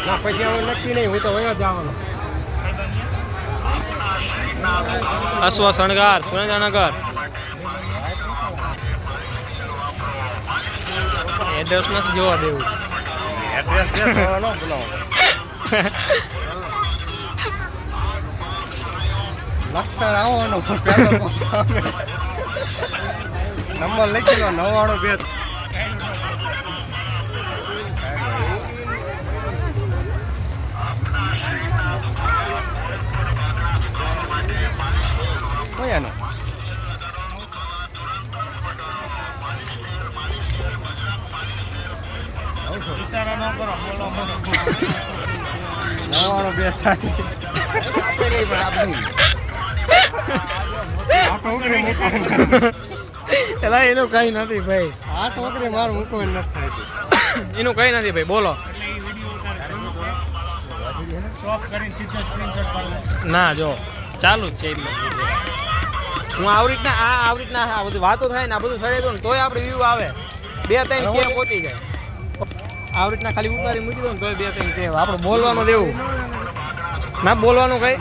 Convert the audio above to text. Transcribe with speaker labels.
Speaker 1: ના પછી હવે નક્કી નહીં, હું તો વયો જવાનો.
Speaker 2: અશ્વ શણગાર સુરેન્દ્રનગર. એડ્રેસ નથી જોવા દેવું.
Speaker 1: એડ્રેસ દેવાનો બોલાવો. લખતર આવવાનો પેલો સામે નંબર લખેલો 99 કોયાનો
Speaker 3: ઇશારા ન કરો, બોલો મને.
Speaker 1: 99 થાય. આ ટોકરી મૂકવાની.
Speaker 2: એલા એનું કઈ નથી ભાઈ,
Speaker 1: આ ટોકરી મારું મૂકવાની નથી થતી.
Speaker 2: એનું કઈ નથી ભાઈ, બોલો.
Speaker 3: એટલે એ વિડીયો ઉતારે સ્ટોપ કરીને સીધો સ્ક્રીનશોટ પાડો.
Speaker 2: ના જો ચાલુ જ છે એટલે હું આવી રીતના આ બધી વાતો થાય ને આ બધું સડે દો ને તોય આપણે વ્યૂ આવે. 2-3 કે પહોંચી જાય. આવી રીતના ખાલી ઉતારી મૂકી દો ને તોય 2-3 કે આપણે બોલવાનું દેવું ના બોલવાનું કઈ